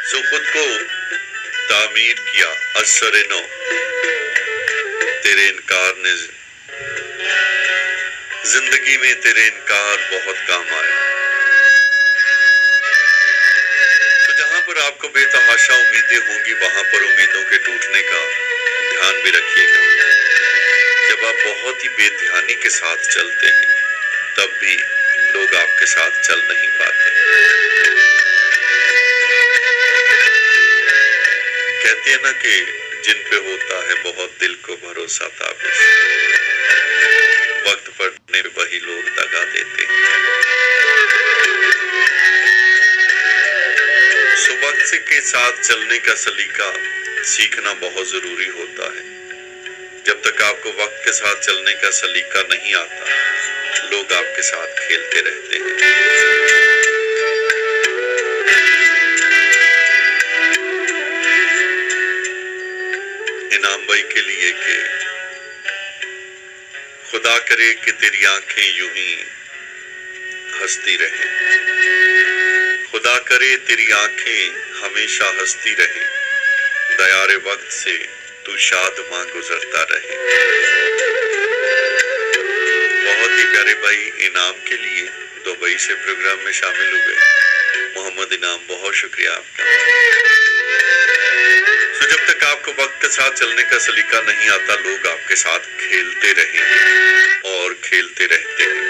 सो खुद को तामीर किया असर नौ, तेरे इनकार ने जिंदगी में तेरे इनकार बहुत काम आया। तो जहां पर आपको बेतहाशा उम्मीदें होंगी वहां पर उम्मीदों के टूटने का ध्यान भी रखिएगा। जब आप बहुत ही बेध्यानी के साथ चलते हैं तब भी लोग आपके साथ चल नहीं पाते। कहते हैं ना कि जिन पे होता है बहुत दिल को भरोसा ताबिश, वक्त पड़ने पे वही लोग दगा देते हैं। सो वक्त के साथ चलने का सलीका सीखना बहुत जरूरी होता है। जब तक आपको वक्त के साथ चलने का सलीका नहीं आता, लोग आपके साथ खेलते रहते हैं। इनाम भाई के लिए कि खुदा करे कि तेरी आंखें यूं ही हंसती रहें, खुदा करे तेरी आंखें हमेशा हंसती रहें, दयारे वक्त से तू शादमां गुजरता रहे। बहुत ही प्यारे भाई इनाम के लिए दुबई से प्रोग्राम में शामिल हुए। मोहम्मद इनाम, बहुत शुक्रिया आपका। तो जब तक आपको वक्त के साथ चलने का सलीका नहीं आता, लोग आपके साथ खेलते रहेंगे और खेलते रहते हैं।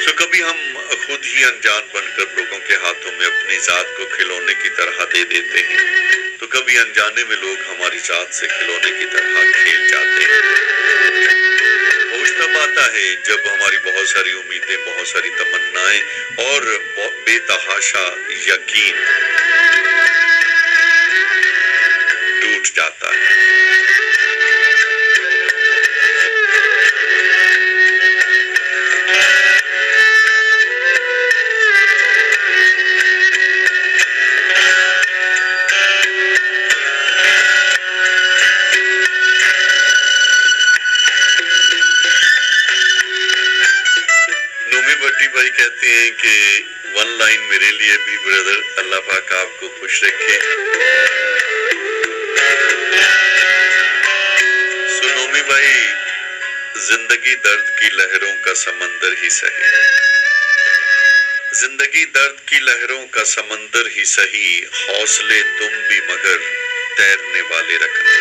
तो कभी हम खुद ही अनजान बनकर लोगों के हाथों में अपनी जात को खिलौने की तरह दे देते हैं, तो कभी अनजाने में लोग हमारी जात से खिलौने की तरह खेल जाते हैं। होश तब आता है जब हमारी बहुत सारी उम्मीदें, बहुत सारी तमन्नाएं और बेतहाशा यकीन टूट जाता है। भाई कहते हैं कि वन लाइन मेरे लिए भी ब्रदर, अल्लाह पाक आपको खुश रखे। सुनोमी भाई, जिंदगी दर्द की लहरों का समंदर ही सही, जिंदगी दर्द की लहरों का समंदर ही सही, हौसले तुम भी मगर तैरने वाले रखना।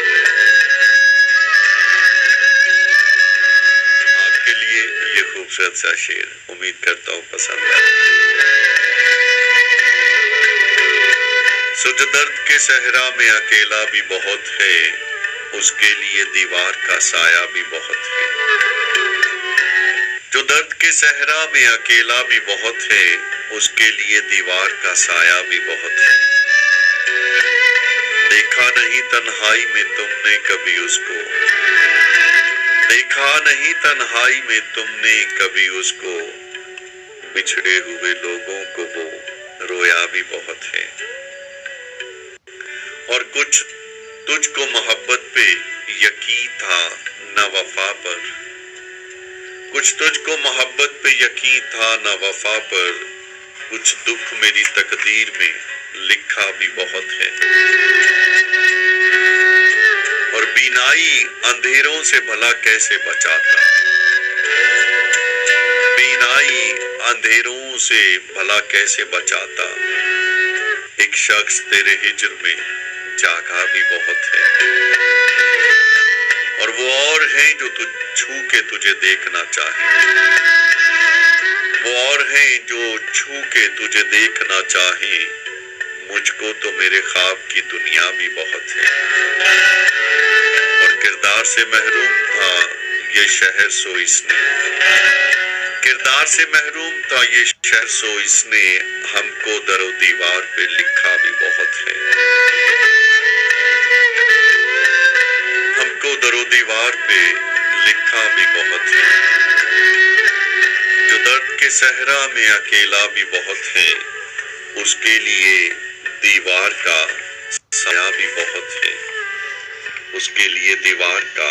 आपके लिए ये खूबसूरत सा शेर, उम्मीद करता हूँ पसंद आए। सो जो दर्द के सहरा में अकेला भी बहुत है, उसके लिए दीवार का साया भी बहुत है। जो दर्द के सहरा में अकेला भी बहुत है, उसके लिए दीवार का साया भी बहुत है। देखा नहीं तन्हाई में तुमने कभी उसको, देखा नहीं तन्हाई में तुमने कभी उसको, बिछड़े हुए लोगों को वो रोया भी बहुत है। और कुछ तुझको मोहब्बत पे यकीन था न वफा पर, कुछ तुझको मोहब्बत पे यकीन था न वफा पर, कुछ दुख मेरी तकदीर में लिखा भी बहुत है। और बीनाई अंधेरों से भला कैसे बचाता, बीनाई अंधेरों से भला कैसे बचाता, एक शख्स तेरे हिज्र में जागा भी बहुत है। और वो और है जो तुझ छू के तुझे देखना चाहे, वो और है जो छू के तुझे देखना चाहे, मुझको तो मेरे ख्वाब की दुनिया भी बहुत है। और किरदार से महरूम था ये शहर सो इसने, किरदार से महरूम था ये शहर सो इसने, हमको दरो दीवार पे लिखा भी बहुत है। हमको दरो दीवार पे लिखा भी बहुत है। जो दर्द के सहरा में अकेला भी बहुत है, उसके लिए दीवार का साया भी बहुत है, उसके लिए दीवार का